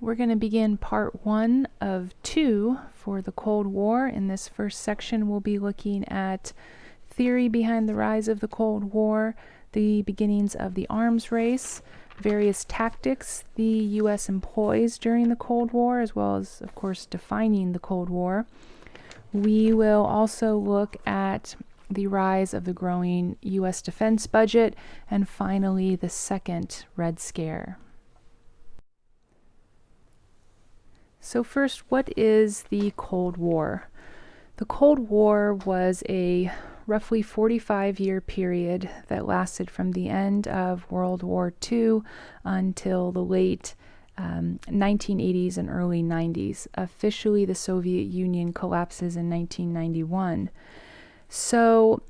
We're going to begin part 1 of 2 for the Cold War. In this first section, we'll be looking at theory behind the rise of the Cold War, the beginnings of the arms race, various tactics the U.S. employs during the Cold War, as well as, of course, defining the Cold War. We will also look at the rise of the growing U.S. defense budget, and finally, the second Red Scare. So first, what is the Cold War? The Cold War was a roughly 45-year period that lasted from the end of World War II until the late 1980s and early 90s. Officially, the Soviet Union collapses in 1991. So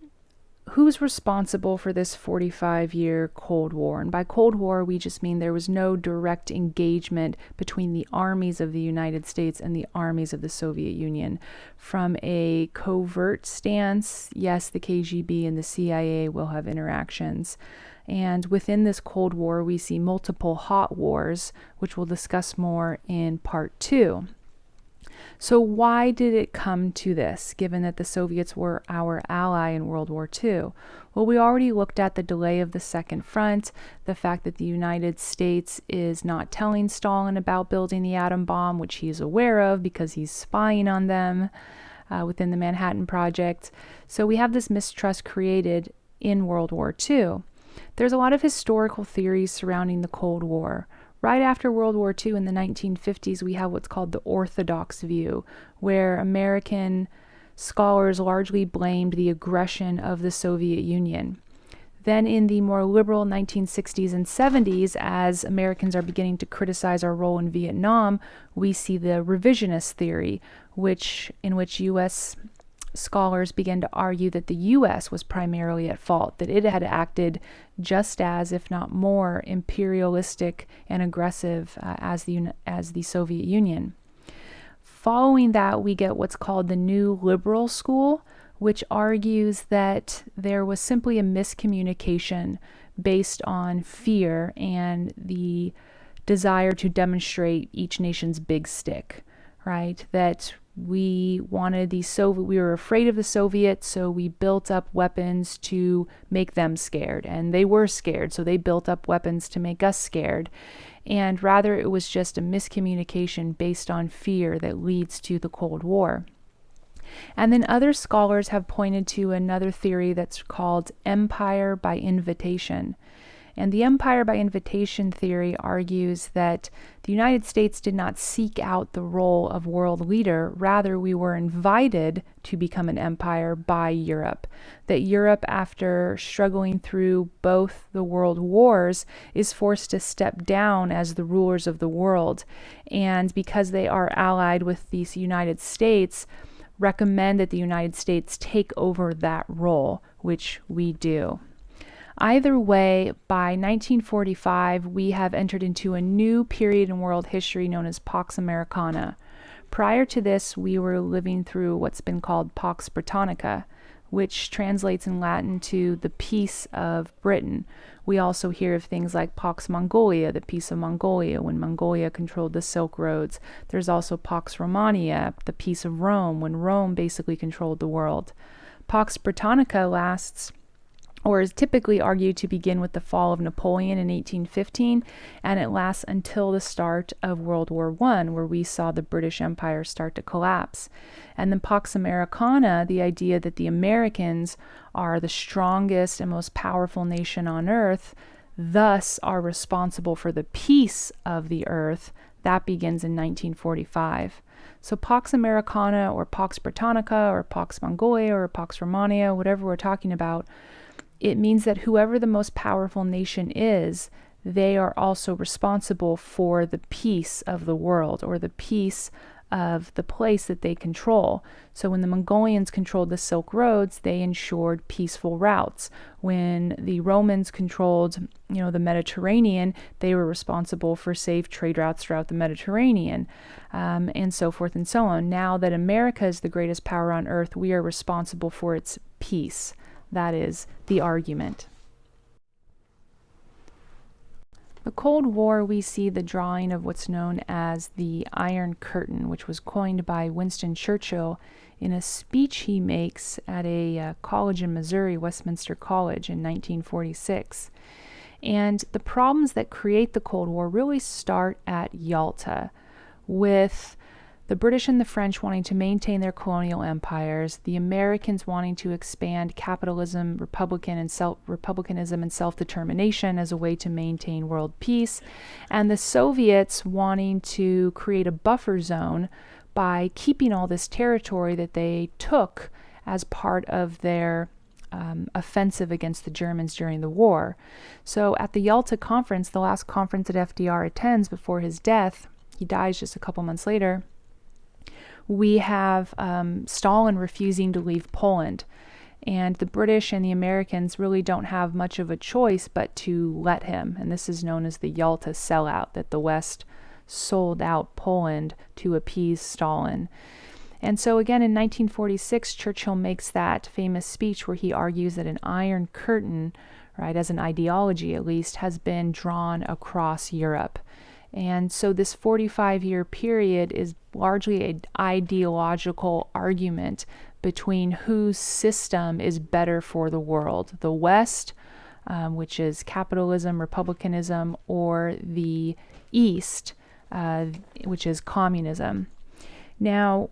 who's responsible for this 45-year Cold War? And by Cold War, we just mean there was no direct engagement between the armies of the United States and the armies of the Soviet Union. From a covert stance, yes, the KGB and the CIA will have interactions. And within this Cold War, we see multiple hot wars, which we'll discuss more in part 2. So why did it come to this, given that the Soviets were our ally in World War II? Well, we already looked at the delay of the Second Front, the fact that the United States is not telling Stalin about building the atom bomb, which he is aware of because he's spying on them within the Manhattan Project. So we have this mistrust created in World War II. There's a lot of historical theories surrounding the Cold War. Right after World War II in the 1950s, we have what's called the orthodox view, where American scholars largely blamed the aggression of the Soviet Union. Then in the more liberal 1960s and 70s, as Americans are beginning to criticize our role in Vietnam, we see the revisionist theory, in which U.S. scholars began to argue that the U.S. was primarily at fault, that it had acted just as, if not more, imperialistic and aggressive as the Soviet Union. Following that, we get what's called the New Liberal School, which argues that there was simply a miscommunication based on fear and the desire to demonstrate each nation's big stick, right? That we were afraid of the Soviets, so we built up weapons to make them scared. And they were scared, so they built up weapons to make us scared. And rather, it was just a miscommunication based on fear that leads to the Cold War. And then other scholars have pointed to another theory that's called empire by invitation. And the empire by invitation theory argues that the United States did not seek out the role of world leader. Rather, we were invited to become an empire by Europe. That Europe, after struggling through both the world wars, is forced to step down as the rulers of the world. And because they are allied with the United States, recommend that the United States take over that role, which we do. Either way, by 1945, we have entered into a new period in world history known as Pax Americana. Prior to this, we were living through what's been called Pax Britannica, which translates in Latin to the Peace of Britain. We also hear of things like Pax Mongolia, the Peace of Mongolia, when Mongolia controlled the Silk Roads. There's also Pax Romania, the Peace of Rome, when Rome basically controlled the world. Pax Britannica is typically argued to begin with the fall of Napoleon in 1815, and it lasts until the start of World War I, where we saw the British Empire start to collapse. And then Pax Americana, the idea that the Americans are the strongest and most powerful nation on earth, thus are responsible for the peace of the earth, that begins in 1945. So Pax Americana or Pax Britannica or Pax Mongolia or Pax Romania, whatever we're talking about, it means that whoever the most powerful nation is, they are also responsible for the peace of the world or the peace of the place that they control. So when the Mongolians controlled the Silk Roads, they ensured peaceful routes. When the Romans controlled, the Mediterranean, they were responsible for safe trade routes throughout the Mediterranean, and so forth and so on. Now that America is the greatest power on earth, we are responsible for its peace. That is the argument. The Cold War, we see the drawing of what's known as the Iron Curtain, which was coined by Winston Churchill in a speech he makes at a college in Missouri, Westminster College, in 1946. And the problems that create the Cold War really start at Yalta, with the British and the French wanting to maintain their colonial empires, the Americans wanting to expand capitalism, republicanism, and self-determination as a way to maintain world peace, and the Soviets wanting to create a buffer zone by keeping all this territory that they took as part of their offensive against the Germans during the war. So at the Yalta Conference, the last conference that FDR attends before his death, he dies just a couple months later, we have Stalin refusing to leave Poland. And the British and the Americans really don't have much of a choice but to let him. And this is known as the Yalta sellout, that the West sold out Poland to appease Stalin. And so again, in 1946, Churchill makes that famous speech where he argues that an Iron Curtain, right, as an ideology at least, has been drawn across Europe. And so this 45-year period is largely an ideological argument between whose system is better for the world, the West, which is capitalism, republicanism, or the East, which is communism. Now,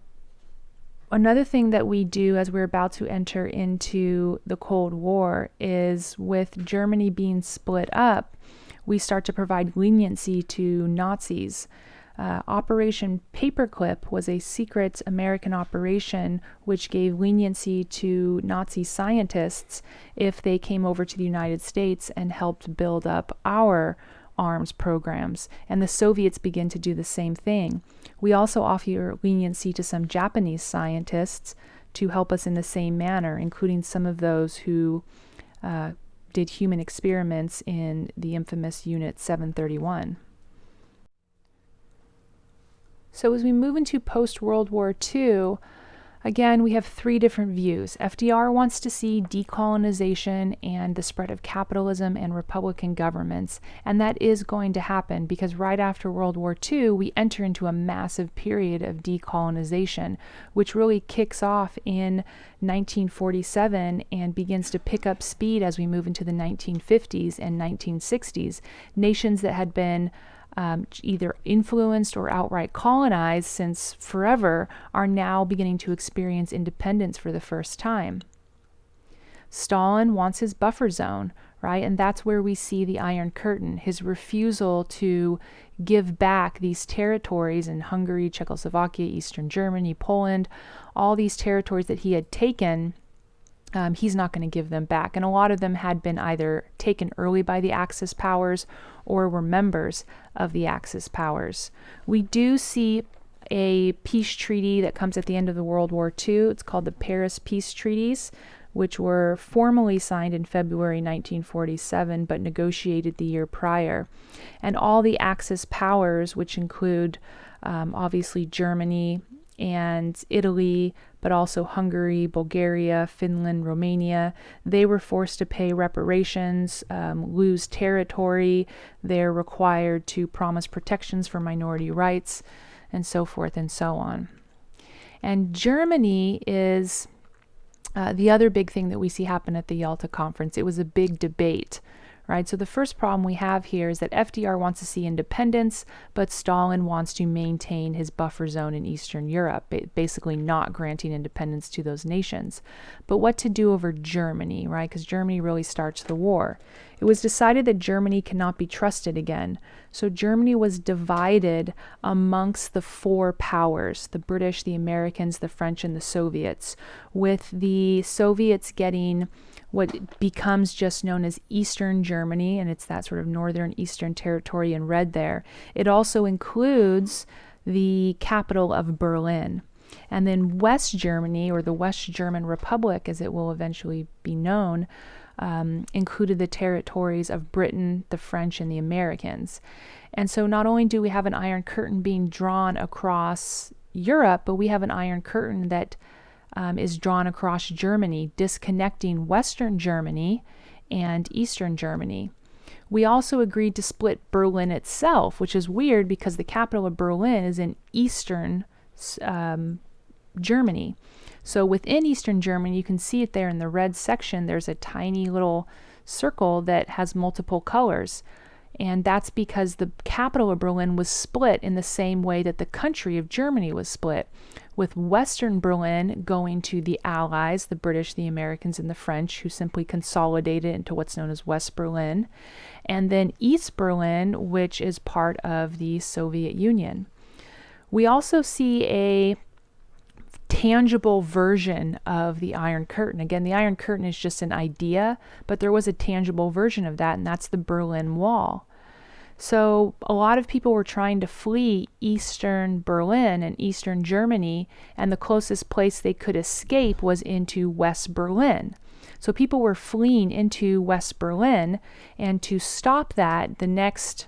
another thing that we do as we're about to enter into the Cold War is, with Germany being split up, we start to provide leniency to Nazis. Operation Paperclip was a secret American operation which gave leniency to Nazi scientists if they came over to the United States and helped build up our arms programs. And the Soviets begin to do the same thing. We also offer leniency to some Japanese scientists to help us in the same manner, including some of those who did human experiments in the infamous Unit 731. So as we move into post-World War II, again, we have three different views. FDR wants to see decolonization and the spread of capitalism and republican governments, and that is going to happen because right after World War II, we enter into a massive period of decolonization, which really kicks off in 1947 and begins to pick up speed as we move into the 1950s and 1960s. Nations that had been either influenced or outright colonized since forever are now beginning to experience independence for the first time. Stalin wants his buffer zone, right? And that's where we see the Iron Curtain, his refusal to give back these territories in Hungary, Czechoslovakia, Eastern Germany, Poland, all these territories that he had taken. He's not going to give them back. And a lot of them had been either taken early by the Axis powers or were members of the Axis powers. We do see a peace treaty that comes at the end of the World War II. It's called the Paris Peace Treaties, which were formally signed in February 1947, but negotiated the year prior. And all the Axis powers, which include obviously Germany and Italy, but also Hungary, Bulgaria, Finland, Romania, they were forced to pay reparations, lose territory. They're required to promise protections for minority rights, and so forth and so on. And Germany is the other big thing that we see happen at the Yalta Conference. It was a big debate, right? So the first problem we have here is that FDR wants to see independence, but Stalin wants to maintain his buffer zone in Eastern Europe, basically not granting independence to those nations. But what to do over Germany, right? Because Germany really starts the war. It was decided that Germany cannot be trusted again. So Germany was divided amongst the four powers, the British, the Americans, the French, and the Soviets, with the Soviets getting what becomes just known as Eastern Germany, and it's that sort of northern eastern territory in red there. It also includes the capital of Berlin. And then West Germany, or the West German Republic, as it will eventually be known, included the territories of Britain, the French, and the Americans. And so not only do we have an Iron Curtain being drawn across Europe, but we have an Iron Curtain that is drawn across Germany, disconnecting Western Germany and Eastern Germany. We also agreed to split Berlin itself, which is weird because the capital of Berlin is in eastern Germany. So within Eastern Germany, you can see it there in the red section, there's a tiny little circle that has multiple colors. And that's because the capital of Berlin was split in the same way that the country of Germany was split, with Western Berlin going to the Allies, the British, the Americans, and the French, who simply consolidated into what's known as West Berlin, and then East Berlin, which is part of the Soviet Union. We also see a tangible version of the Iron Curtain. Again, the Iron Curtain is just an idea, but there was a tangible version of that, and that's the Berlin Wall. So a lot of people were trying to flee Eastern Berlin and Eastern Germany, and the closest place they could escape was into West Berlin. So people were fleeing into West Berlin, and to stop that, the next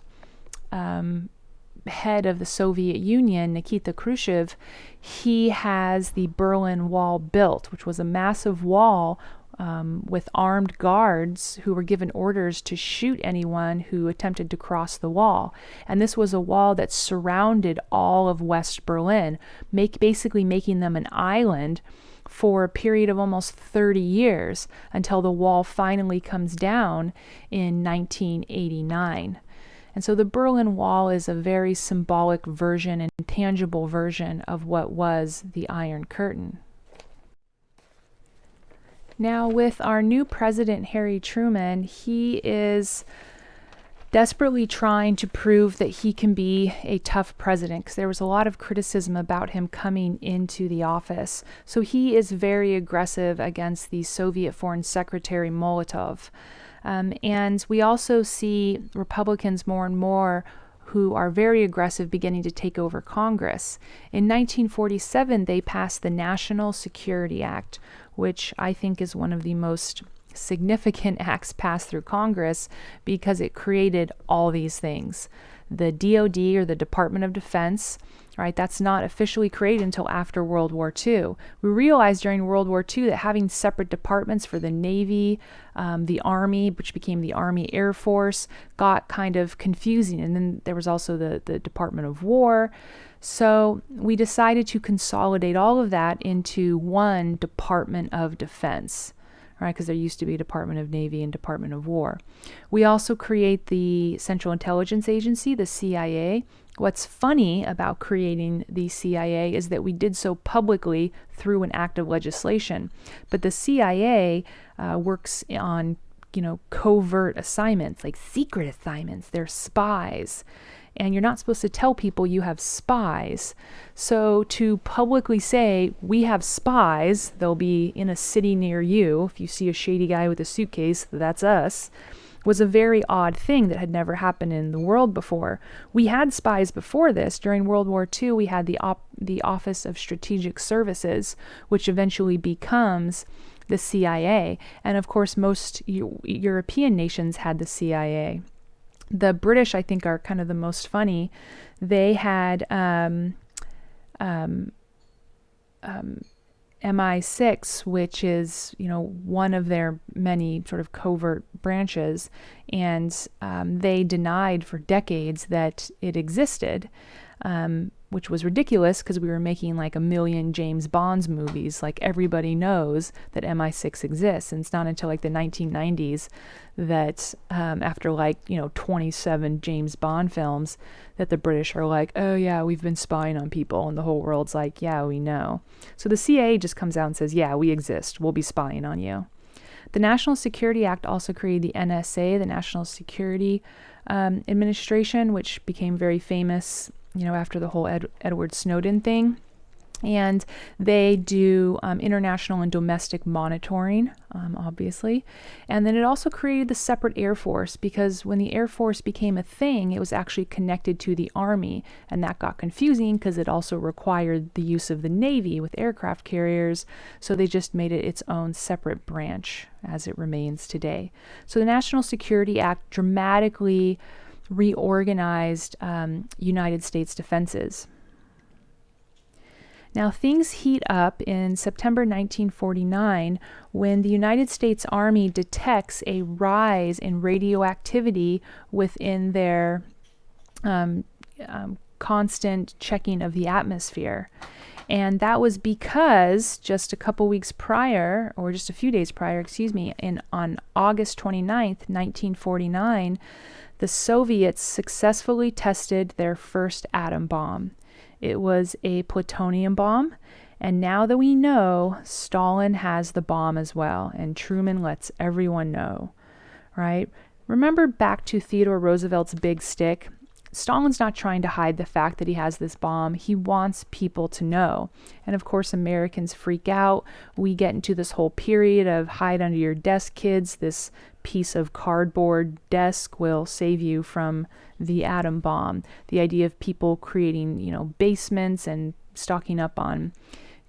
head of the Soviet Union, Nikita Khrushchev, he has the Berlin Wall built, which was a massive wall with armed guards who were given orders to shoot anyone who attempted to cross the wall. And this was a wall that surrounded all of West Berlin, basically making them an island for a period of almost 30 years until the wall finally comes down in 1989. And so the Berlin Wall is a very symbolic version and tangible version of what was the Iron Curtain. Now, with our new president, Harry Truman, he is desperately trying to prove that he can be a tough president, because there was a lot of criticism about him coming into the office. So he is very aggressive against the Soviet Foreign Secretary Molotov. And we also see Republicans more and more who are very aggressive beginning to take over Congress. In 1947, they passed the National Security Act, which I think is one of the most significant acts passed through Congress because it created all these things. The DoD, or the Department of Defense, right? That's not officially created until after World War II. We realized during World War II that having separate departments for the Navy, the Army, which became the Army Air Force, got kind of confusing. And then there was also the Department of War. So we decided to consolidate all of that into one Department of Defense, right? Because there used to be a Department of Navy and Department of War. We also create the Central Intelligence Agency, the CIA. What's funny about creating the CIA is that we did so publicly through an act of legislation. But the CIA works on, covert assignments, like secret assignments. They're spies. And you're not supposed to tell people you have spies. So to publicly say, we have spies, they'll be in a city near you. If you see a shady guy with a suitcase, that's us, was a very odd thing that had never happened in the world before. We had spies before this. During World War II, we had the Office of Strategic Services, which eventually becomes the CIA. And of course, most European nations had the CIA. The British, I think, are kind of the most funny. They had MI6, which is, one of their many sort of covert branches, and they denied for decades that it existed, which was ridiculous because we were making like 1 million James Bond movies. Like, everybody knows that MI6 exists, and it's not until like the 1990s that after 27 James Bond films that the British are like, oh yeah, we've been spying on people, and the whole world's like, yeah, we know. So the CIA just comes out and says, yeah, we exist, we'll be spying on you. The National Security Act also created the NSA, the National Security Administration, which became very famous after the whole Edward Snowden thing. And they do international and domestic monitoring, obviously. And then it also created the separate Air Force, because when the Air Force became a thing, it was actually connected to the Army. And that got confusing because it also required the use of the Navy with aircraft carriers. So they just made it its own separate branch as it remains today. So the National Security Act dramatically reorganized United States defenses. Now, things heat up in September 1949 when the United States Army detects a rise in radioactivity within their constant checking of the atmosphere. And that was because just a couple weeks prior, or just a few days prior, on August 29th, 1949, the Soviets successfully tested their first atom bomb. It was a plutonium bomb, and now that we know, Stalin has the bomb as well, and Truman lets everyone know, right? Remember back to Theodore Roosevelt's big stick? Stalin's not trying to hide the fact that he has this bomb. He wants people to know. And of course, Americans freak out. We get into this whole period of hide under your desk, kids. This piece of cardboard desk will save you from the atom bomb. The idea of people creating, basements and stocking up on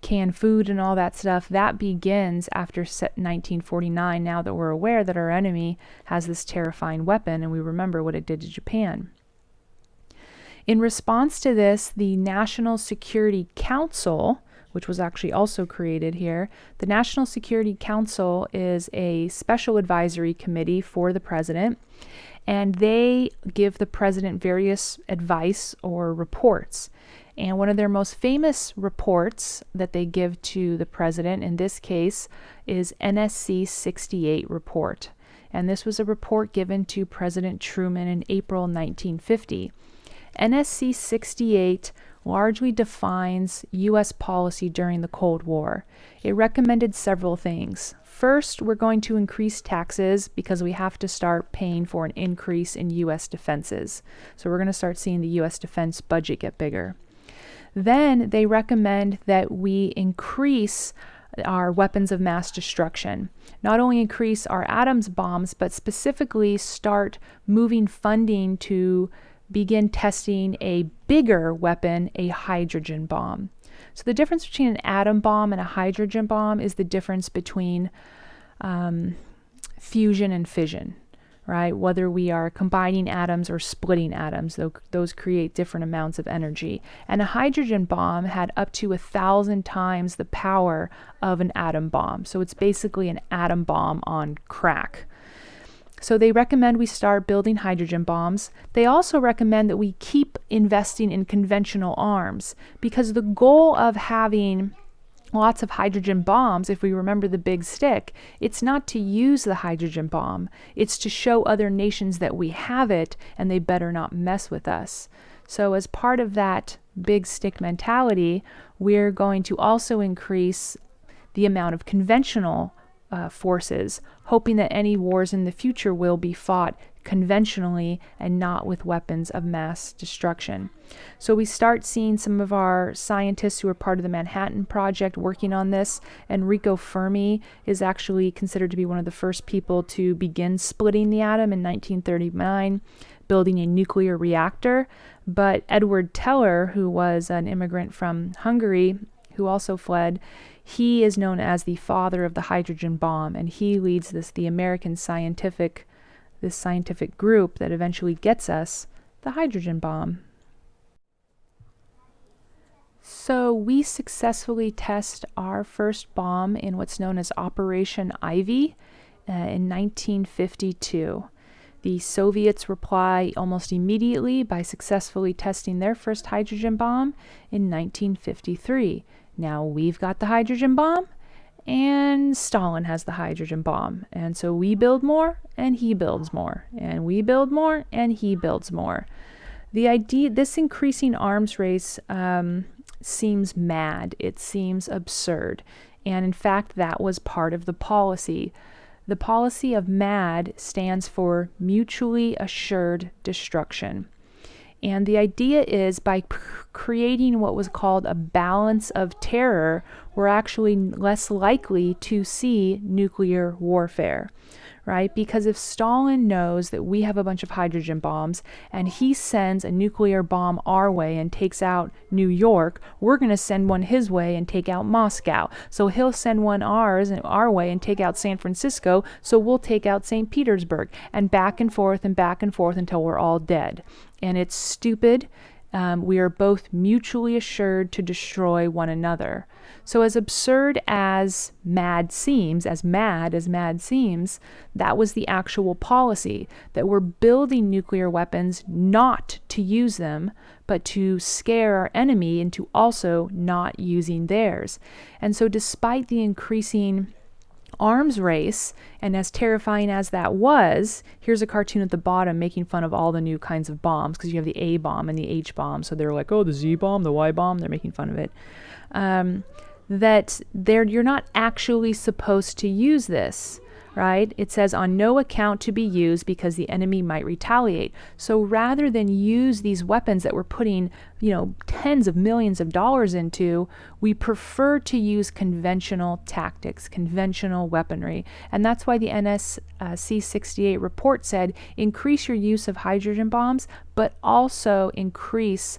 canned food and all that stuff, that begins after 1949, now that we're aware that our enemy has this terrifying weapon and we remember what it did to Japan. In response to this, the National Security Council, which was actually also created here, the National Security Council is a special advisory committee for the president, and they give the president various advice or reports. And one of their most famous reports that they give to the president, in this case, is NSC 68 report. And this was a report given to President Truman in April 1950. NSC 68 largely defines U.S. policy during the Cold War. It recommended several things. First, we're going to increase taxes because we have to start paying for an increase in U.S. defenses. So we're going to start seeing the U.S. defense budget get bigger. Then they recommend that we increase our weapons of mass destruction. Not only increase our atoms bombs, but specifically start moving funding to begin testing a bigger weapon, a hydrogen bomb. So the difference between an atom bomb and a hydrogen bomb is the difference between fusion and fission, right? Whether we are combining atoms or splitting atoms, those create different amounts of energy. And a hydrogen bomb had up to 1,000 times the power of an atom bomb. So it's basically an atom bomb on crack. So they recommend we start building hydrogen bombs. They also recommend that we keep investing in conventional arms because the goal of having lots of hydrogen bombs, if we remember the big stick, it's not to use the hydrogen bomb. It's to show other nations that we have it and they better not mess with us. So as part of that big stick mentality, we're going to also increase the amount of conventional forces, hoping that any wars in the future will be fought conventionally and not with weapons of mass destruction. So we start seeing some of our scientists who are part of the Manhattan Project working on this. Enrico Fermi is actually considered to be one of the first people to begin splitting the atom in 1939, building a nuclear reactor. But Edward Teller, who was an immigrant from Hungary, who also fled, he is known as the father of the hydrogen bomb, and he leads the American scientific group that eventually gets us the hydrogen bomb. So we successfully test our first bomb in what's known as Operation Ivy in 1952. The Soviets reply almost immediately by successfully testing their first hydrogen bomb in 1953. Now we've got the hydrogen bomb, and Stalin has the hydrogen bomb. And so we build more, and he builds more. And we build more, and he builds more. The idea, this increasing arms race seems mad. It seems absurd. And in fact, that was part of the policy. The policy of MAD stands for Mutually Assured Destruction. And the idea is by creating what was called a balance of terror, we're actually less likely to see nuclear warfare, right? Because if Stalin knows that we have a bunch of hydrogen bombs and he sends a nuclear bomb our way and takes out New York, we're going to send one his way and take out Moscow. So he'll send one our way and take out San Francisco, so we'll take out St. Petersburg, and back and forth until we're all dead. And it's stupid. We are both mutually assured to destroy one another. So as absurd as mad seems, that was the actual policy, that we're building nuclear weapons not to use them, but to scare our enemy into also not using theirs. And so despite the increasing arms race, and as terrifying as that was, here's a cartoon at the bottom making fun of all the new kinds of bombs, because you have the A bomb and the H bomb. So they're like, oh, the Z bomb, the Y bomb, they're making fun of it. That you're not actually supposed to use this, right? It says on no account to be used because the enemy might retaliate. So rather than use these weapons that we're putting, tens of millions of dollars into, we prefer to use conventional tactics, conventional weaponry. And that's why the NSC 68 report said, increase your use of hydrogen bombs, but also increase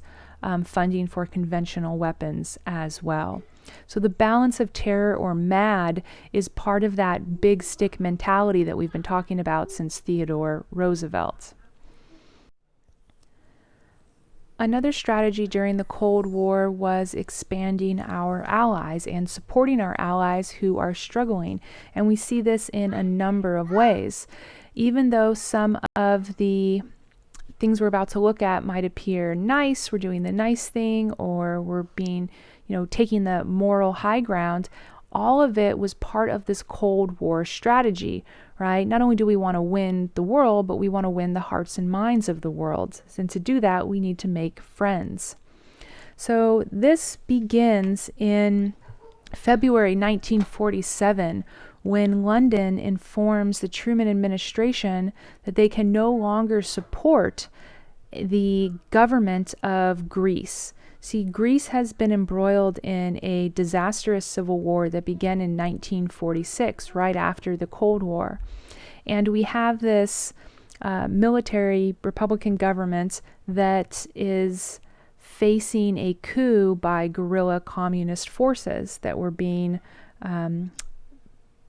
funding for conventional weapons as well. So the balance of terror, or MAD, is part of that big stick mentality that we've been talking about since Theodore Roosevelt. Another strategy during the Cold War was expanding our allies and supporting our allies who are struggling. And we see this in a number of ways. Even though some of the things we're about to look at might appear nice, we're doing the nice thing, or we're being taking the moral high ground, all of it was part of this Cold War strategy, right? Not only do we want to win the world, but we want to win the hearts and minds of the world. And to do that, we need to make friends. So this begins in February 1947, when London informs the Truman administration that they can no longer support the government of Greece. See, Greece has been embroiled in a disastrous civil war that began in 1946, right after the Cold War. And we have this military Republican government that is facing a coup by guerrilla communist forces that were being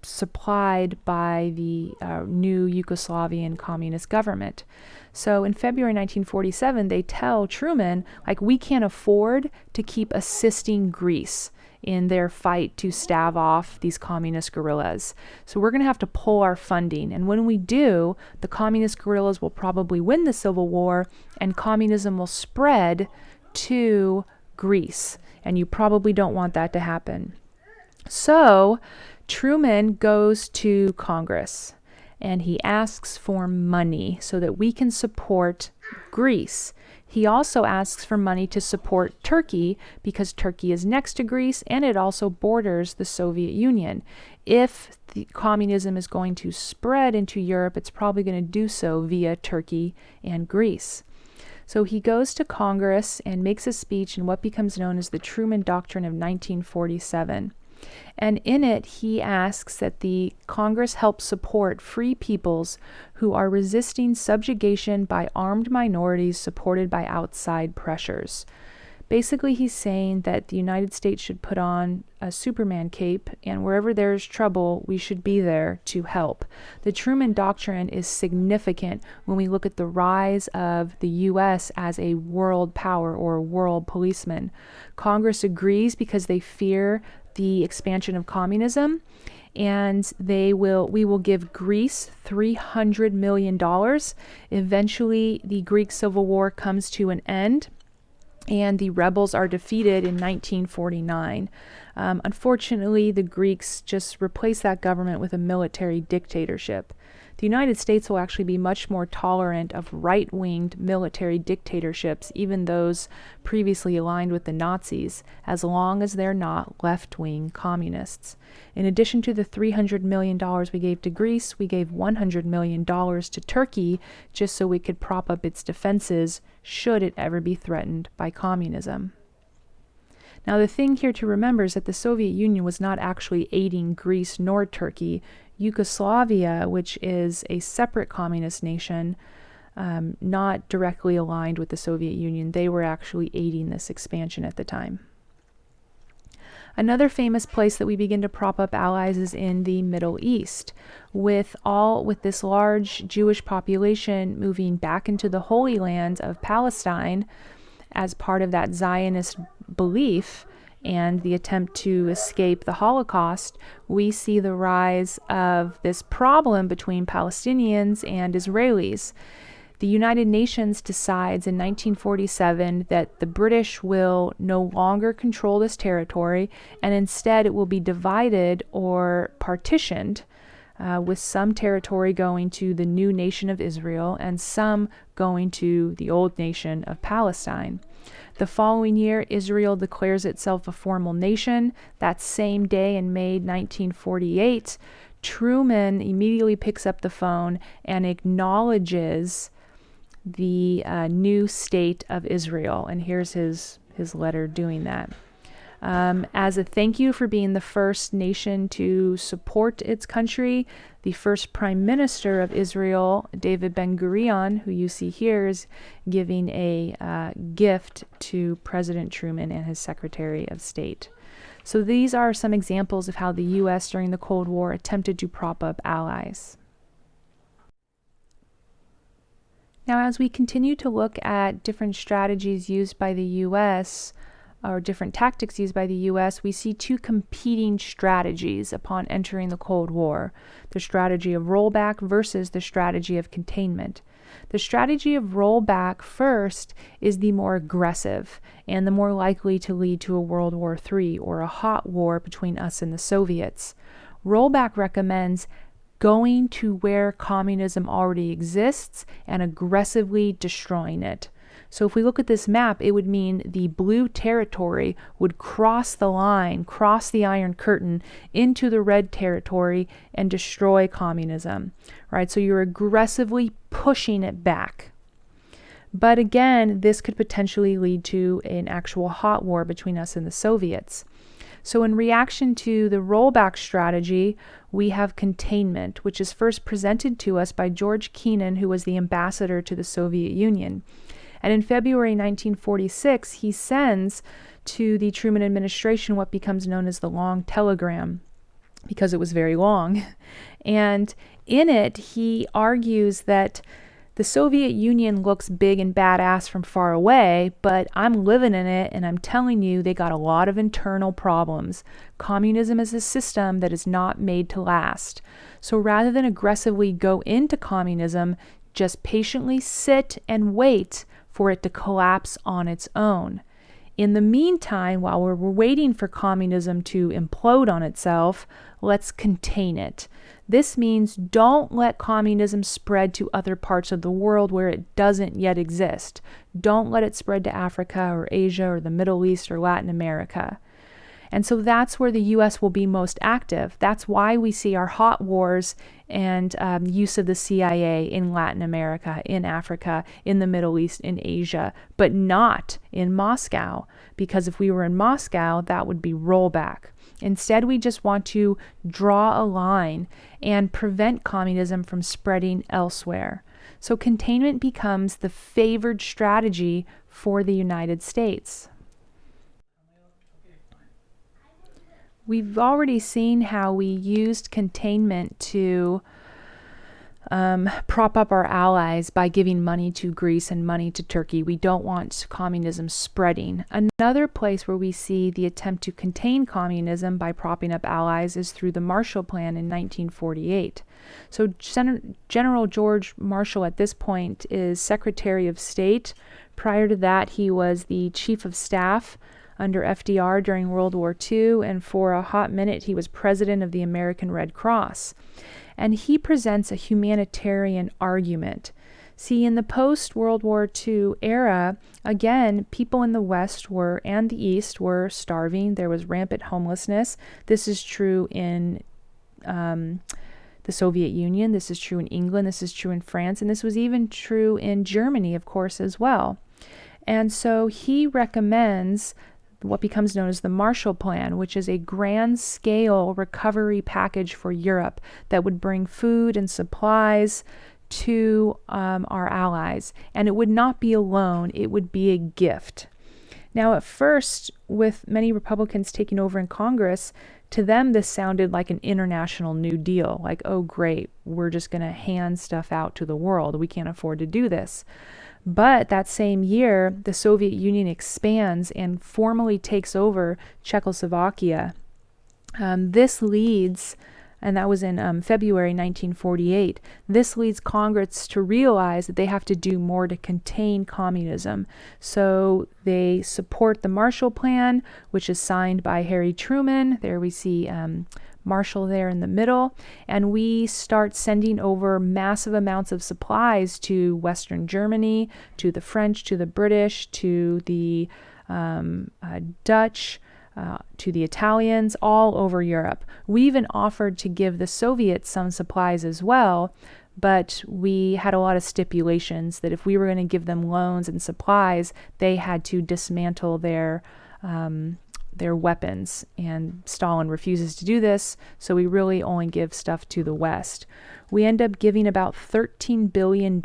supplied by the new Yugoslavian communist government. So in February 1947, they tell Truman, we can't afford to keep assisting Greece in their fight to stave off these communist guerrillas. So we're going to have to pull our funding. And when we do, the communist guerrillas will probably win the civil war and communism will spread to Greece. And you probably don't want that to happen. So Truman goes to Congress and he asks for money so that we can support Greece. He also asks for money to support Turkey because Turkey is next to Greece and it also borders the Soviet Union. If the communism is going to spread into Europe, it's probably going to do so via Turkey and Greece. So he goes to Congress and makes a speech in what becomes known as the Truman Doctrine of 1947. And in it, he asks that the Congress help support free peoples who are resisting subjugation by armed minorities supported by outside pressures. Basically, he's saying that the United States should put on a Superman cape, and wherever there's trouble, we should be there to help. The Truman Doctrine is significant when we look at the rise of the U.S. as a world power or a world policeman. Congress agrees because they fear the expansion of communism, and we will give Greece $300 million. Eventually, the Greek Civil War comes to an end, and the rebels are defeated in 1949. Unfortunately, the Greeks just replace that government with a military dictatorship. The United States will actually be much more tolerant of right-winged military dictatorships, even those previously aligned with the Nazis, as long as they're not left-wing communists. In addition to the $300 million we gave to Greece, we gave $100 million to Turkey just so we could prop up its defenses should it ever be threatened by communism. Now, the thing here to remember is that the Soviet Union was not actually aiding Greece nor Turkey. Yugoslavia, which is a separate communist nation, not directly aligned with the Soviet Union, they were actually aiding this expansion at the time. Another famous place that we begin to prop up allies is in the Middle East, with this large Jewish population moving back into the Holy Land of Palestine. as part of that Zionist belief and the attempt to escape the Holocaust, we see the rise of this problem between Palestinians and Israelis. The United Nations decides in 1947 that the British will no longer control this territory, and instead it will be divided or partitioned, with some territory going to the new nation of Israel and some going to the old nation of Palestine. The following year, Israel declares itself a formal nation. That same day in May 1948, Truman immediately picks up the phone and acknowledges the new state of Israel. And here's his letter doing that. As a thank you for being the first nation to support its country, the first prime minister of Israel, David Ben-Gurion, who you see here, is giving a gift to President Truman and his Secretary of State. So these are some examples of how the U.S. during the Cold War attempted to prop up allies. Now, as we continue to look at different strategies used by the U.S., or different tactics used by the U.S., we see two competing strategies upon entering the Cold War: the strategy of rollback versus the strategy of containment. The strategy of rollback first is the more aggressive and the more likely to lead to a World War III or a hot war between us and the Soviets. Rollback recommends going to where communism already exists and aggressively destroying it. So if we look at this map, it would mean the blue territory would cross the line, cross the Iron Curtain into the red territory and destroy communism, right? So you're aggressively pushing it back. But again, this could potentially lead to an actual hot war between us and the Soviets. So in reaction to the rollback strategy, we have containment, which is first presented to us by George Kennan, who was the ambassador to the Soviet Union. And in February 1946, he sends to the Truman administration what becomes known as the Long Telegram, because it was very long. And in it, he argues that the Soviet Union looks big and badass from far away, but I'm living in it, and I'm telling you, they got a lot of internal problems. Communism is a system that is not made to last. So rather than aggressively go into communism, just patiently sit and wait for it to collapse on its own. In the meantime, while we're waiting for communism to implode on itself, let's contain it. This means don't let communism spread to other parts of the world where it doesn't yet exist. Don't let it spread to Africa or Asia or the Middle East or Latin America. And so that's where the U.S. will be most active. That's why we see our hot wars and use of the CIA in Latin America, in Africa, in the Middle East, in Asia, but not in Moscow, because if we were in Moscow, that would be rollback. Instead, we just want to draw a line and prevent communism from spreading elsewhere. So containment becomes the favored strategy for the United States. We've already seen how we used containment to prop up our allies by giving money to Greece and money to Turkey. We don't want communism spreading. Another place where we see the attempt to contain communism by propping up allies is through the Marshall Plan in 1948. So General George Marshall at this point is Secretary of State. Prior to that, he was the Chief of Staff under FDR during World War II, and for a hot minute he was president of the American Red Cross. And he presents a humanitarian argument. See, in the post-World War II era, again, people in the West and the East were starving. There was rampant homelessness. This is true in the Soviet Union. This is true in England. This is true in France. And this was even true in Germany, of course, as well. And so he recommends what becomes known as the Marshall Plan, which is a grand-scale recovery package for Europe that would bring food and supplies to our allies. And it would not be a loan, it would be a gift. Now, at first, with many Republicans taking over in Congress, to them this sounded like an international New Deal, like, oh great, we're just going to hand stuff out to the world. We can't afford to do this. But that same year, the Soviet Union expands and formally takes over Czechoslovakia. This leads, and that was in February 1948, this leads Congress to realize that they have to do more to contain communism. So they support the Marshall Plan, which is signed by Harry Truman. There we see Marshall there in the middle, and we start sending over massive amounts of supplies to Western Germany, to the French, to the British, to the Dutch, to the Italians, all over Europe. We even offered to give the Soviets some supplies as well, but we had a lot of stipulations that if we were going to give them loans and supplies, they had to dismantle their weapons, and Stalin refuses to do this, so we really only give stuff to the West. We end up giving about $13 billion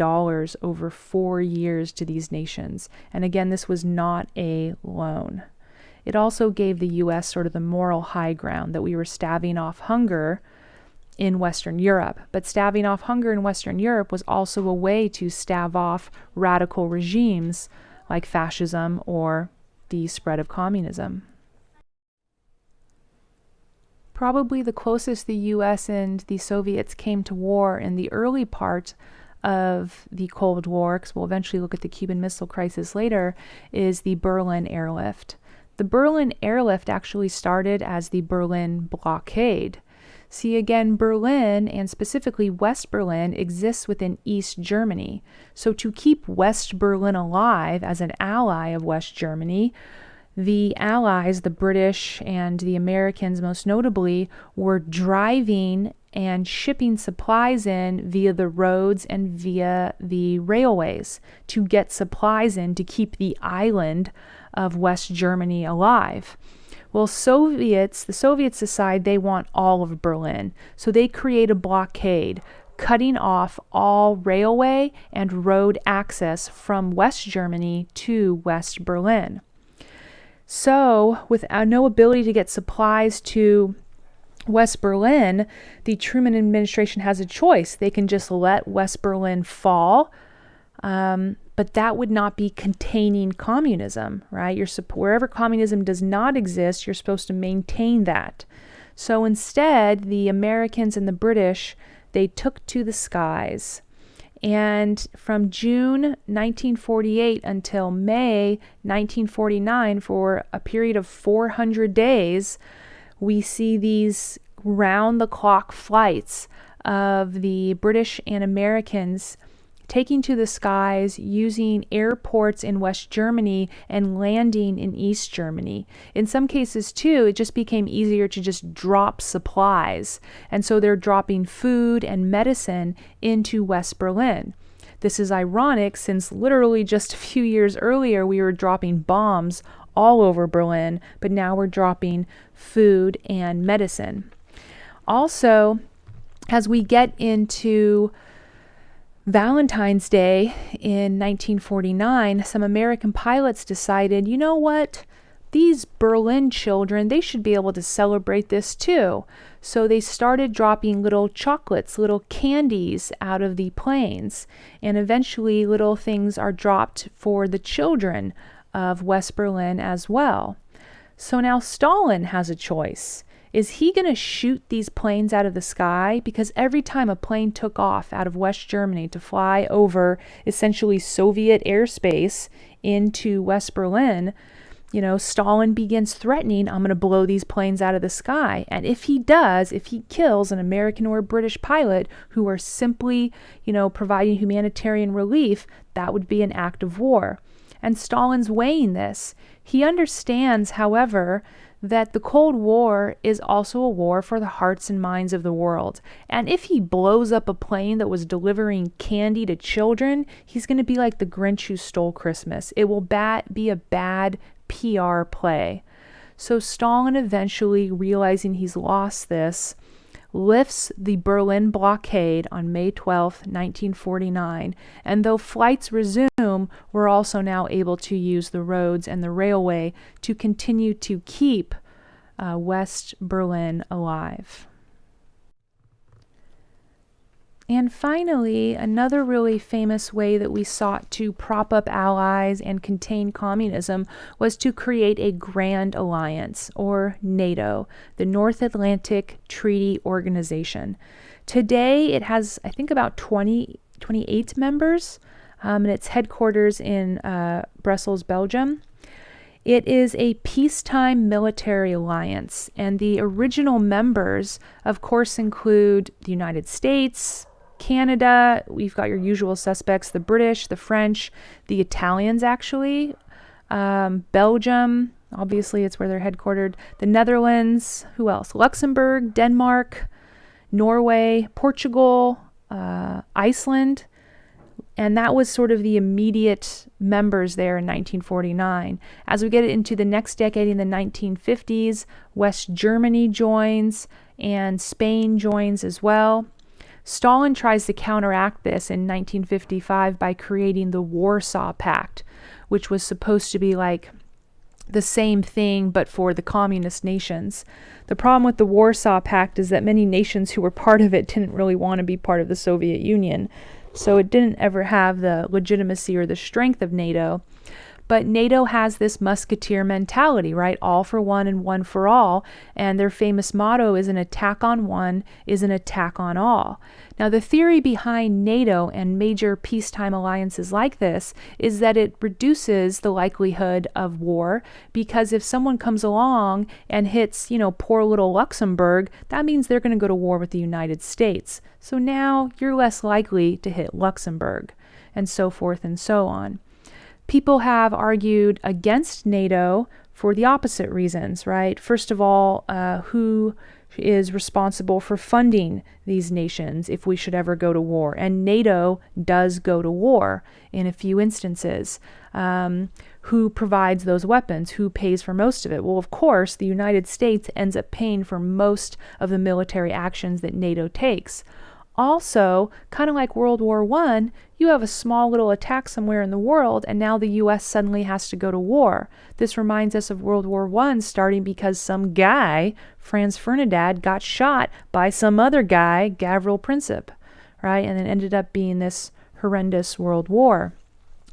over 4 years to these nations, and again, this was not a loan. It also gave the U.S. sort of the moral high ground that we were staving off hunger in Western Europe, but staving off hunger in Western Europe was also a way to stave off radical regimes like fascism or the spread of communism. Probably the closest the U.S. and the Soviets came to war in the early part of the Cold War, because we'll eventually look at the Cuban Missile Crisis later, is the Berlin Airlift. The Berlin Airlift actually started as the Berlin Blockade. See, again, Berlin, and specifically West Berlin, exists within East Germany. So to keep West Berlin alive as an ally of West Germany, the Allies, the British and the Americans most notably, were driving and shipping supplies in via the roads and via the railways to get supplies in to keep the island of West Germany alive. Well, the Soviets decide they want all of Berlin, so they create a blockade, cutting off all railway and road access from West Germany to West Berlin. So, with no ability to get supplies to West Berlin, the Truman administration has a choice. They can just let West Berlin fall, but that would not be containing communism, right? Wherever communism does not exist, you're supposed to maintain that. So instead, the Americans and the British, they took to the skies. And from June 1948 until May 1949, for a period of 400 days, we see these round-the-clock flights of the British and Americans taking to the skies, using airports in West Germany and landing in East Germany. In some cases, too, it just became easier to just drop supplies. And so they're dropping food and medicine into West Berlin. This is ironic since literally just a few years earlier we were dropping bombs all over Berlin, but now we're dropping food and medicine. Also, as we get into Valentine's Day in 1949, some American pilots decided, you know what? These Berlin children, they should be able to celebrate this too. So they started dropping little chocolates, little candies out of the planes. And eventually little things are dropped for the children of West Berlin as well. So now Stalin has a choice. Is he going to shoot these planes out of the sky? Because every time a plane took off out of West Germany to fly over essentially Soviet airspace into West Berlin, Stalin begins threatening, I'm going to blow these planes out of the sky. And if he does, if he kills an American or a British pilot who are simply, providing humanitarian relief, that would be an act of war. And Stalin's weighing this. He understands, however, that the Cold War is also a war for the hearts and minds of the world. And if he blows up a plane that was delivering candy to children, he's going to be like the Grinch who stole Christmas. It will be a bad PR play. So Stalin, eventually realizing he's lost this, lifts the Berlin blockade on May 12, 1949, and though flights resume, we're also now able to use the roads and the railway to continue to keep West Berlin alive. And finally, another really famous way that we sought to prop up allies and contain communism was to create a grand alliance, or NATO, the North Atlantic Treaty Organization. Today, it has, I think, about 28 members, and its headquarters in Brussels, Belgium. It is a peacetime military alliance, and the original members, of course, include the United States, Canada. We've got your usual suspects, the British, the French, the Italians, actually, Belgium, obviously it's where they're headquartered, the Netherlands, who else? Luxembourg, Denmark, Norway, Portugal, Iceland. And that was sort of the immediate members there in 1949. As we get into the next decade, in the 1950s, West Germany joins and Spain joins as well. Stalin tries to counteract this in 1955 by creating the Warsaw Pact, which was supposed to be like the same thing but for the communist nations. The problem with the Warsaw Pact is that many nations who were part of it didn't really want to be part of the Soviet Union, so it didn't ever have the legitimacy or the strength of NATO. But NATO has this musketeer mentality, right? All for one and one for all. And their famous motto is an attack on one is an attack on all. Now, the theory behind NATO and major peacetime alliances like this is that it reduces the likelihood of war, because if someone comes along and hits, poor little Luxembourg, that means they're going to go to war with the United States. So now you're less likely to hit Luxembourg, and so forth and so on. People have argued against NATO for the opposite reasons, right? First of all, who is responsible for funding these nations if we should ever go to war? And NATO does go to war in a few instances. Who provides those weapons? Who pays for most of it? Well, of course, the United States ends up paying for most of the military actions that NATO takes. Also, kind of like World War I, you have a small little attack somewhere in the world, and now the U.S. suddenly has to go to war. This reminds us of World War I starting because some guy, Franz Ferdinand, got shot by some other guy, Gavril Princip, right? And it ended up being this horrendous world war.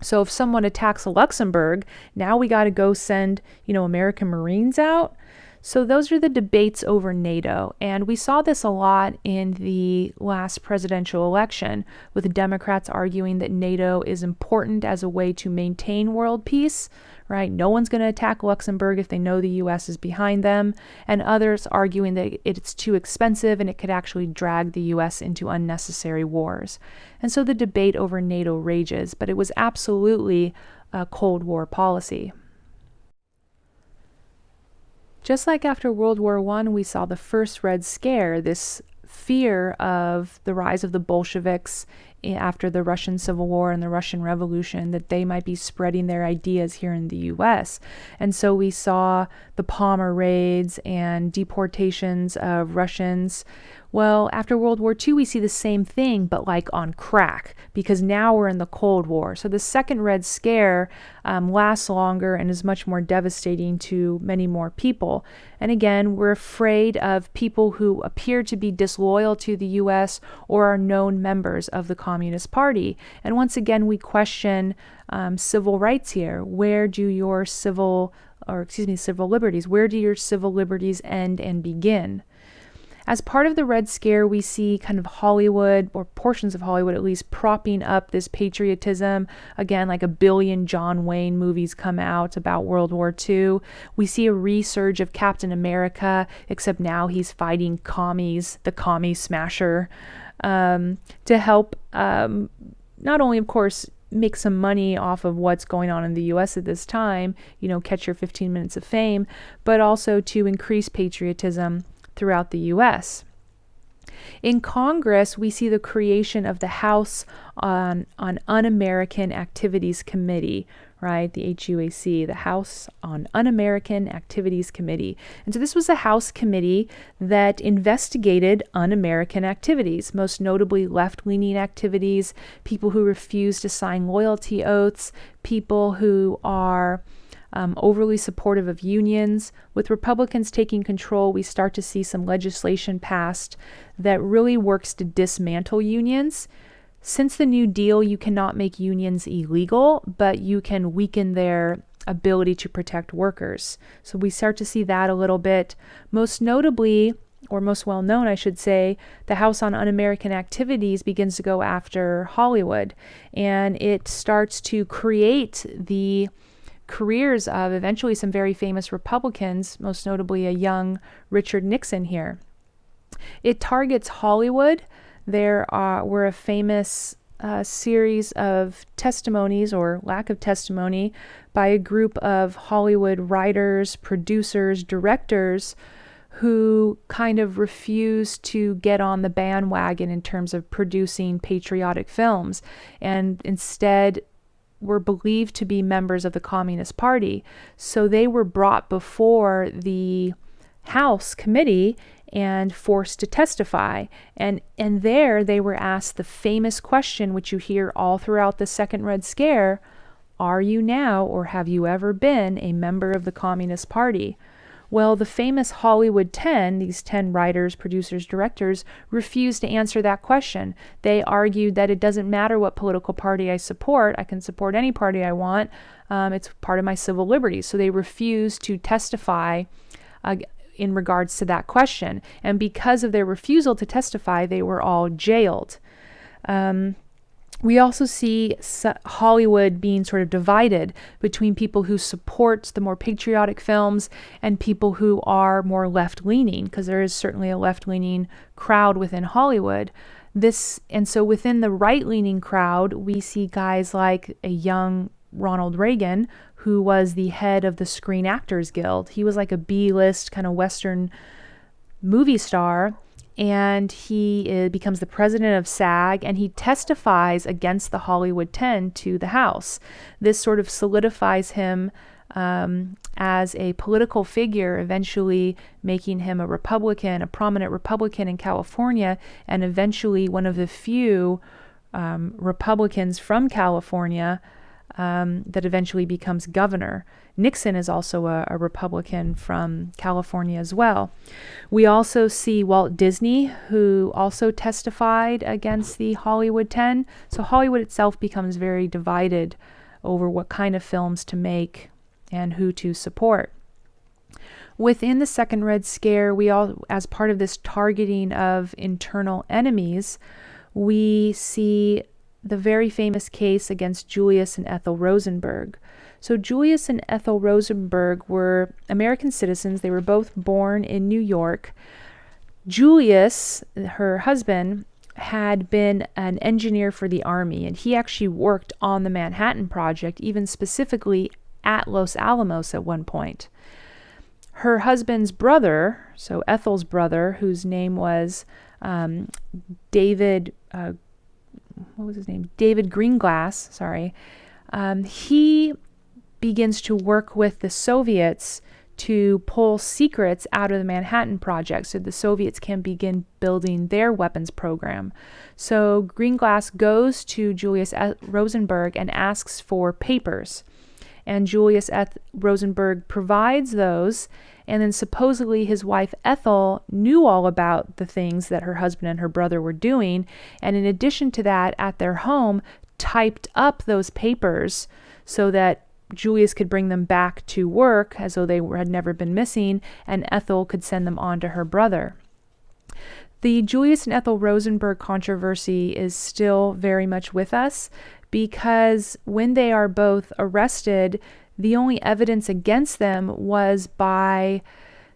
So if someone attacks Luxembourg, now we got to go send, American Marines out. So those are the debates over NATO, and we saw this a lot in the last presidential election, with the Democrats arguing that NATO is important as a way to maintain world peace, right? No one's going to attack Luxembourg if they know the U.S. is behind them, and others arguing that it's too expensive and it could actually drag the U.S. into unnecessary wars. And so the debate over NATO rages, but it was absolutely a Cold War policy. Just like after World War I, we saw the first Red Scare, this fear of the rise of the Bolsheviks after the Russian Civil War and the Russian Revolution, that they might be spreading their ideas here in the U.S. And so we saw the Palmer raids and deportations of Russians. Well, after World War II, we see the same thing, but like on crack, because now we're in the Cold War. So the second Red Scare lasts longer and is much more devastating to many more people. And again, we're afraid of people who appear to be disloyal to the U.S. or are known members of the Communist Party. And once again, we question civil rights here. Where do your civil liberties, where do your civil liberties end and begin? As part of the Red Scare, we see kind of Hollywood, or portions of Hollywood at least, propping up this patriotism. Again, like 1 billion John Wayne movies come out about World War II. We see a resurge of Captain America, except now he's fighting commies, the commie smasher, to help not only, of course, make some money off of what's going on in the U.S. at this time, catch your 15 minutes of fame, but also to increase patriotism throughout the U.S. In Congress, we see the creation of the House on Un-American Activities Committee, right? The HUAC, the House on Un-American Activities Committee. And so this was a House committee that investigated un-American activities, most notably left-leaning activities, people who refuse to sign loyalty oaths, people who are overly supportive of unions. With Republicans taking control, we start to see some legislation passed that really works to dismantle unions. Since the New Deal, you cannot make unions illegal, but you can weaken their ability to protect workers. So we start to see that a little bit. Most notably, or most well known, I should say, the House on Un-American Activities begins to go after Hollywood, and it starts to create the careers of eventually some very famous Republicans, most notably a young Richard Nixon here. It targets Hollywood. There were a famous series of testimonies, or lack of testimony, by a group of Hollywood writers, producers, directors who kind of refused to get on the bandwagon in terms of producing patriotic films, and instead were believed to be members of the Communist Party. So they were brought before the House committee and forced to testify. And there they were asked the famous question, which you hear all throughout the Second Red Scare: are you now, or have you ever been, a member of the Communist Party? Well, the famous Hollywood 10, these 10 writers, producers, directors, refused to answer that question. They argued that it doesn't matter what political party I support. I can support any party I want. It's part of my civil liberties. So they refused to testify in regards to that question. And because of their refusal to testify, they were all jailed. We also see Hollywood being sort of divided between people who support the more patriotic films and people who are more left-leaning, because there is certainly a left-leaning crowd within Hollywood. And so within the right-leaning crowd, we see guys like a young Ronald Reagan, who was the head of the Screen Actors Guild. He was like a B-list kind of Western movie star, and he becomes the president of SAG, and he testifies against the Hollywood 10 to the House. This sort of solidifies him as a political figure, eventually making him a Republican, a prominent Republican in California, and eventually one of the few Republicans from California that eventually becomes governor. Nixon is also a Republican from California as well. We also see Walt Disney, who also testified against the Hollywood 10. So Hollywood itself becomes very divided over what kind of films to make and who to support. Within the Second Red Scare, as part of this targeting of internal enemies, we see the very famous case against Julius and Ethel Rosenberg. So Julius and Ethel Rosenberg were American citizens. They were both born in New York. Julius, her husband, had been an engineer for the Army, and he actually worked on the Manhattan Project, even specifically at Los Alamos at one point. Her husband's brother, so Ethel's brother, whose name was David Greenglass, he begins to work with the Soviets to pull secrets out of the Manhattan Project so the Soviets can begin building their weapons program. So Greenglass goes to Julius Rosenberg and asks for papers. And Julius Rosenberg provides those, and then supposedly his wife Ethel knew all about the things that her husband and her brother were doing, and in addition to that, at their home, typed up those papers so that Julius could bring them back to work as though they had never been missing, and Ethel could send them on to her brother. The Julius and Ethel Rosenberg controversy is still very much with us, because when they are both arrested, the only evidence against them was by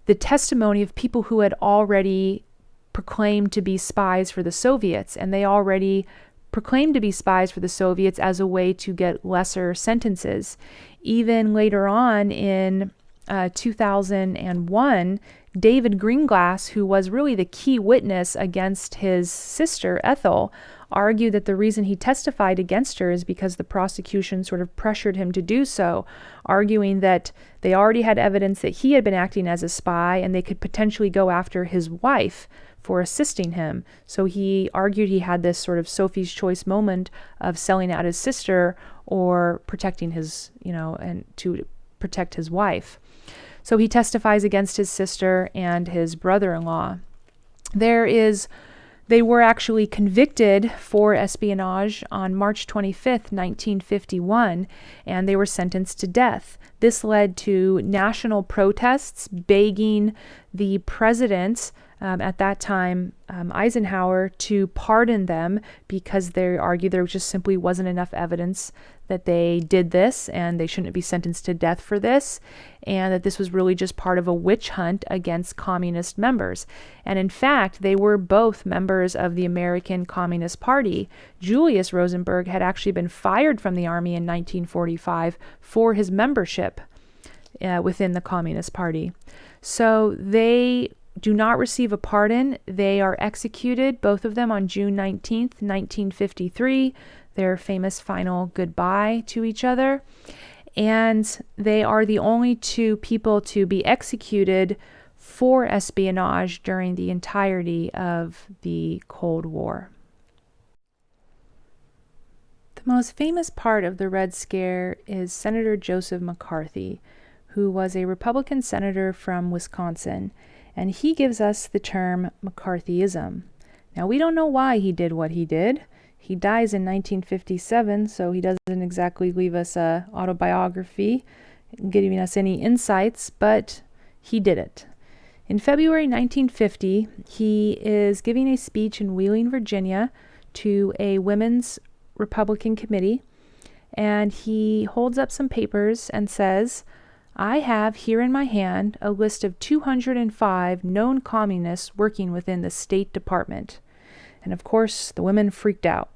the testimony of people who had already proclaimed to be spies for the Soviets, and they already proclaimed to be spies for the Soviets as a way to get lesser sentences. Even later on in 2001, David Greenglass, who was really the key witness against his sister Ethel, argued that the reason he testified against her is because the prosecution sort of pressured him to do so, arguing that they already had evidence that he had been acting as a spy and they could potentially go after his wife for assisting him. So he argued he had this sort of Sophie's choice moment of selling out his sister or protecting his, and to protect his wife. So he testifies against his sister and his brother-in-law. They were actually convicted for espionage on March 25th, 1951, and they were sentenced to death. This led to national protests begging the president, at that time, Eisenhower, to pardon them because they argued there just simply wasn't enough evidence that they did this and they shouldn't be sentenced to death for this, and that this was really just part of a witch hunt against communist members. And in fact, they were both members of the American Communist Party. Julius Rosenberg had actually been fired from the army in 1945 for his membership within the Communist Party. So they do not receive a pardon. They are executed, both of them, on June 19th, 1953. Their famous final goodbye to each other. And they are the only two people to be executed for espionage during the entirety of the Cold War. The most famous part of the Red Scare is Senator Joseph McCarthy, who was a Republican senator from Wisconsin, and he gives us the term McCarthyism. Now, we don't know why he did what he did. He dies in 1957, so he doesn't exactly leave us an autobiography giving us any insights, but he did it. In February 1950, he is giving a speech in Wheeling, Virginia, to a women's Republican committee, and he holds up some papers and says, "I have here in my hand a list of 205 known communists working within the State Department." And of course, the women freaked out.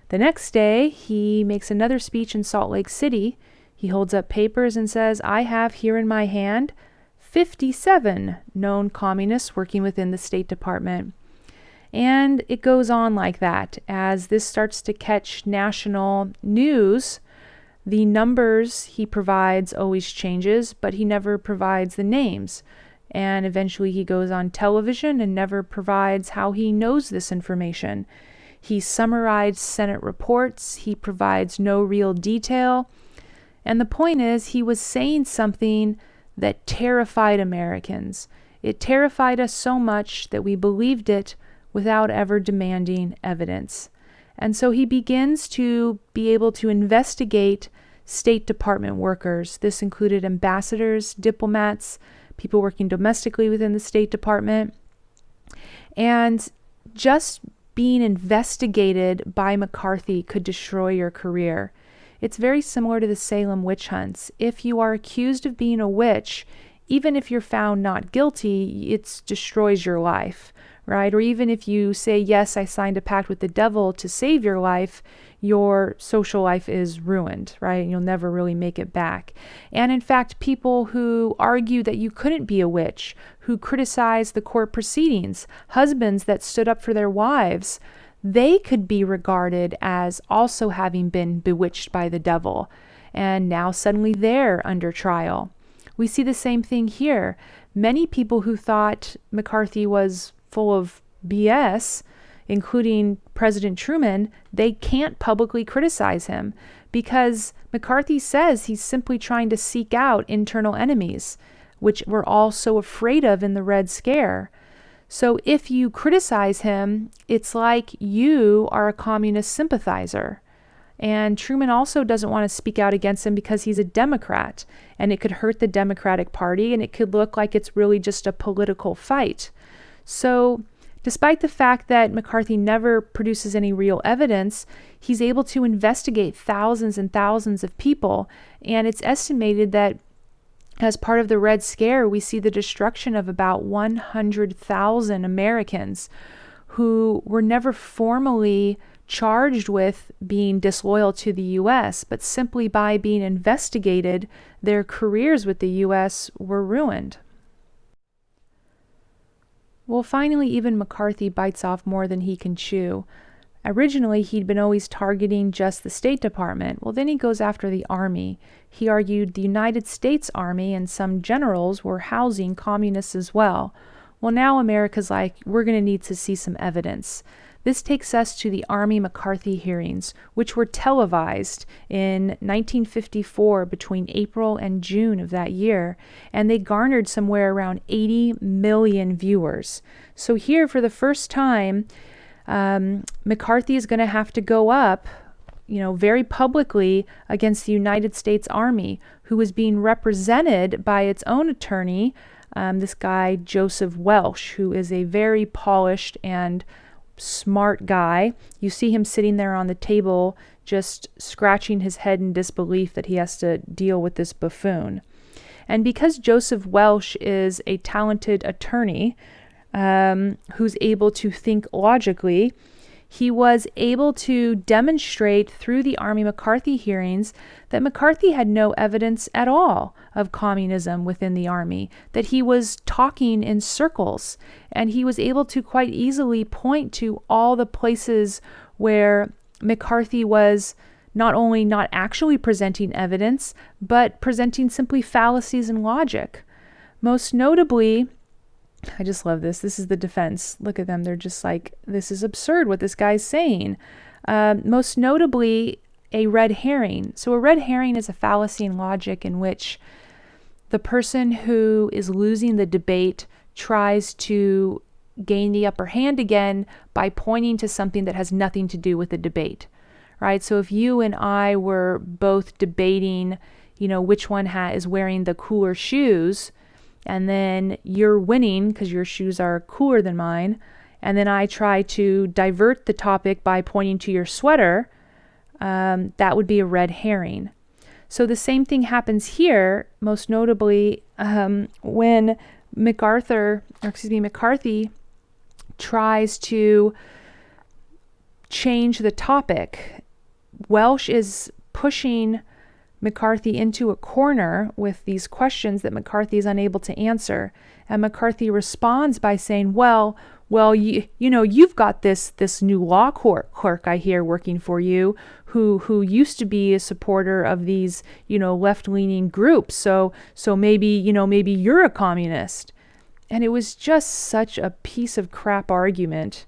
The next day, he makes another speech in Salt Lake City. He holds up papers and says, "I have here in my hand 57 known communists working within the State Department." And it goes on like that. As this starts to catch national news, the numbers he provides always changes, but he never provides the names. And eventually he goes on television and never provides how he knows this information. He summarized Senate reports. He provides no real detail. And the point is, he was saying something that terrified Americans. It terrified us so much that we believed it without ever demanding evidence. And so he begins to be able to investigate State Department workers. This included ambassadors, diplomats, people working domestically within the State Department. And just being investigated by McCarthy could destroy your career. It's very similar to the Salem witch hunts. If you are accused of being a witch, even if you're found not guilty, it destroys your life, right? Or even if you say, "Yes, I signed a pact with the devil to save your life," your social life is ruined, right? And you'll never really make it back. And in fact, people who argue that you couldn't be a witch, who criticize the court proceedings, husbands that stood up for their wives, they could be regarded as also having been bewitched by the devil. And now suddenly they're under trial. We see the same thing here. Many people who thought McCarthy was full of BS, including President Truman, they can't publicly criticize him because McCarthy says he's simply trying to seek out internal enemies, which we're all so afraid of in the Red Scare. So if you criticize him, it's like you are a communist sympathizer. And Truman also doesn't want to speak out against him because he's a Democrat, and it could hurt the Democratic Party, and it could look like it's really just a political fight. So despite the fact that McCarthy never produces any real evidence, he's able to investigate thousands and thousands of people, and it's estimated that as part of the Red Scare, we see the destruction of about 100,000 Americans who were never formally charged with being disloyal to the U.S., but simply by being investigated, their careers with the U.S. were ruined. Well, finally, even McCarthy bites off more than he can chew. Originally, he'd been always targeting just the State Department. Well, then he goes after the Army. He argued the United States Army and some generals were housing communists as well. Well, now America's like, we're going to need to see some evidence. This takes us to the Army McCarthy hearings, which were televised in 1954 between April and June of that year, and they garnered somewhere around 80 million viewers. So here, for the first time, McCarthy is going to have to go up, very publicly against the United States Army, who is being represented by its own attorney, this guy, Joseph Welch, who is a very polished and smart guy. You see him sitting there on the table, just scratching his head in disbelief that he has to deal with this buffoon. And because Joseph Welch is a talented attorney, who's able to think logically, he was able to demonstrate through the Army McCarthy hearings that McCarthy had no evidence at all of communism within the Army, that he was talking in circles, and he was able to quite easily point to all the places where McCarthy was not only not actually presenting evidence, but presenting simply fallacies and logic. Most notably, I just love this. This is the defense. Look at them. They're just like, this is absurd what this guy's saying. Most notably, a red herring. So a red herring is a fallacy in logic in which the person who is losing the debate tries to gain the upper hand again by pointing to something that has nothing to do with the debate, right? So if you and I were both debating, which one is wearing the cooler shoes, and then you're winning because your shoes are cooler than mine, and then I try to divert the topic by pointing to your sweater, that would be a red herring. So the same thing happens here, most notably when McCarthy tries to change the topic. Welch is pushing McCarthy into a corner with these questions that McCarthy is unable to answer. And McCarthy responds by saying, well, you've got this new law clerk I hear working for you who used to be a supporter of these, left-leaning groups. So maybe you're a communist. And it was just such a piece of crap argument.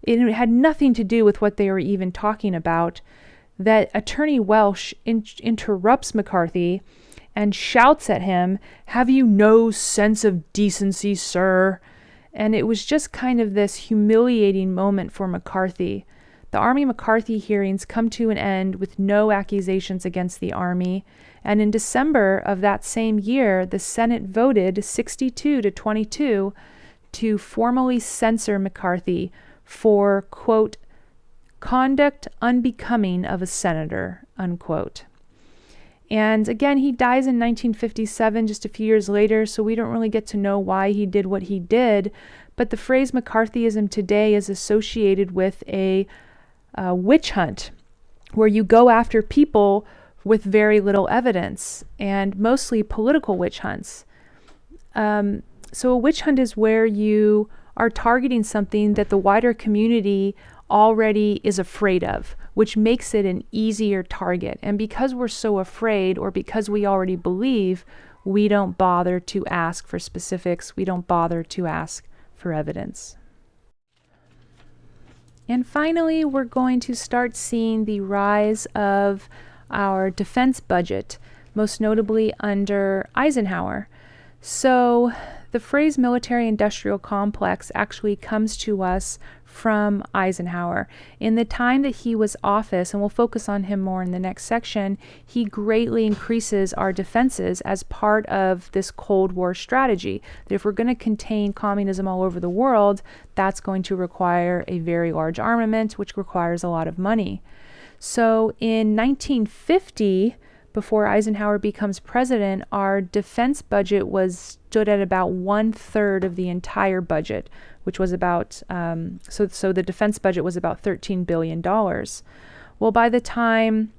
It had nothing to do with what they were even talking about, that Attorney Welch interrupts McCarthy and shouts at him, "Have you no sense of decency, sir?" And it was just kind of this humiliating moment for McCarthy. The Army McCarthy hearings come to an end with no accusations against the Army, and in December of that same year, the Senate voted 62-22 to formally censor McCarthy for, quote, conduct unbecoming of a senator, unquote. And again, he dies in 1957, just a few years later, so we don't really get to know why he did what he did. But the phrase McCarthyism today is associated with a witch hunt, where you go after people with very little evidence, and mostly political witch hunts. So a witch hunt is where you are targeting something that the wider community already is afraid of, which makes it an easier target. And because we're so afraid, or because we already believe, we don't bother to ask for specifics. We don't bother to ask for evidence. And finally, we're going to start seeing the rise of our defense budget, most notably under Eisenhower. So the phrase military-industrial complex actually comes to us from Eisenhower. In the time that he was office, and we'll focus on him more in the next section, he greatly increases our defenses as part of this Cold War strategy. That if we're going to contain communism all over the world, that's going to require a very large armament, which requires a lot of money. So in 1950, before Eisenhower becomes president, our defense budget stood at about 1/3 of the entire budget, which was about, so the defense budget was about $13 billion. Well, by the time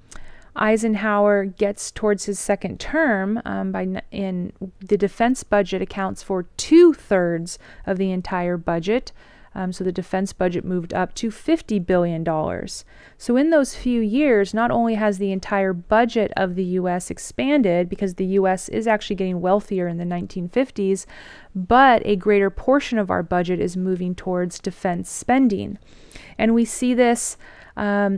Eisenhower gets towards his second term, the defense budget accounts for 2/3 of the entire budget. So the defense budget moved up to $50 billion. So in those few years, not only has the entire budget of the U.S. expanded, because the U.S. is actually getting wealthier in the 1950s, but a greater portion of our budget is moving towards defense spending. And we see this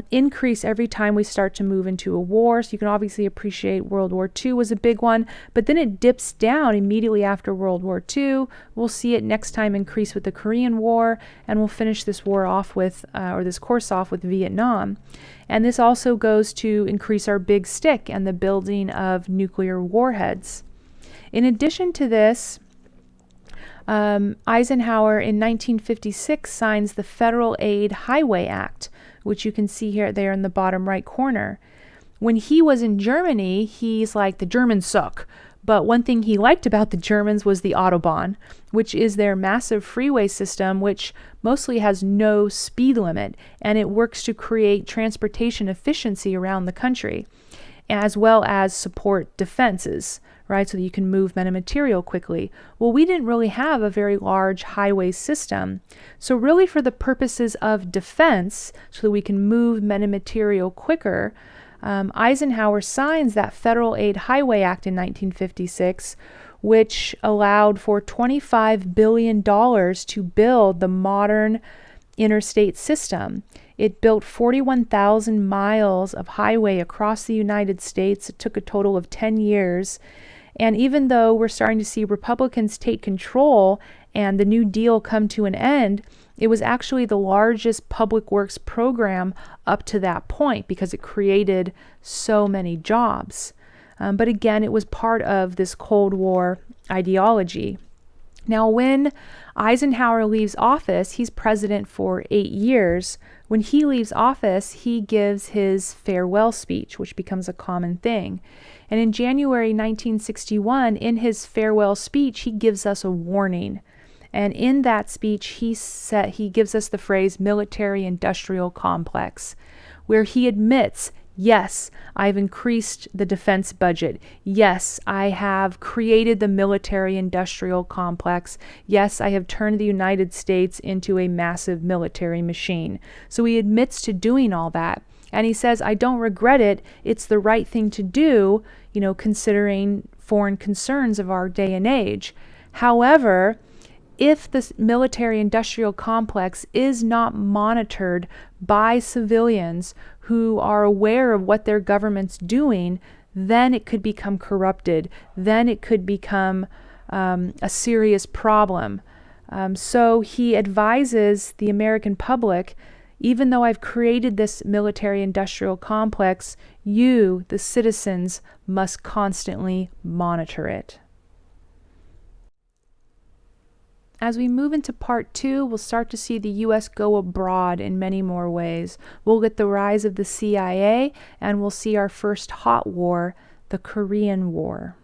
increase every time we start to move into a war. So you can obviously appreciate World War II was a big one, but then it dips down immediately after World War II. We'll see it next time increase with the Korean War, and we'll finish this war off with, or this course off with Vietnam. And this also goes to increase our big stick and the building of nuclear warheads. In addition to this, Eisenhower in 1956 signs the Federal Aid Highway Act, which you can see there in the bottom right corner. When he was in Germany, he's like, the Germans suck. But one thing he liked about the Germans was the Autobahn, which is their massive freeway system, which mostly has no speed limit, and it works to create transportation efficiency around the country, as well as support defenses, right, so that you can move men and material quickly. Well, we didn't really have a very large highway system. So really for the purposes of defense, so that we can move men and material quicker, Eisenhower signs that Federal Aid Highway Act in 1956, which allowed for $25 billion to build the modern interstate system. It built 41,000 miles of highway across the United States. It took a total of 10 years. And even though we're starting to see Republicans take control and the New Deal come to an end, it was actually the largest public works program up to that point because it created so many jobs. But again, it was part of this Cold War ideology. Now, when Eisenhower leaves office, he's president for 8 years. When he leaves office, he gives his farewell speech, which becomes a common thing. And in January 1961, in his farewell speech, he gives us a warning. And in that speech, he gives us the phrase military-industrial complex, where he admits, yes, I've increased the defense budget. Yes, I have created the military-industrial complex. Yes, I have turned the United States into a massive military machine. So he admits to doing all that. And he says, I don't regret it. It's the right thing to do, considering foreign concerns of our day and age. However, if the military-industrial complex is not monitored by civilians who are aware of what their government's doing, then it could become corrupted. Then it could become a serious problem. So he advises the American public, even though I've created this military-industrial complex, you, the citizens, must constantly monitor it. As we move into part 2, we'll start to see the U.S. go abroad in many more ways. We'll get the rise of the CIA, and we'll see our first hot war, the Korean War.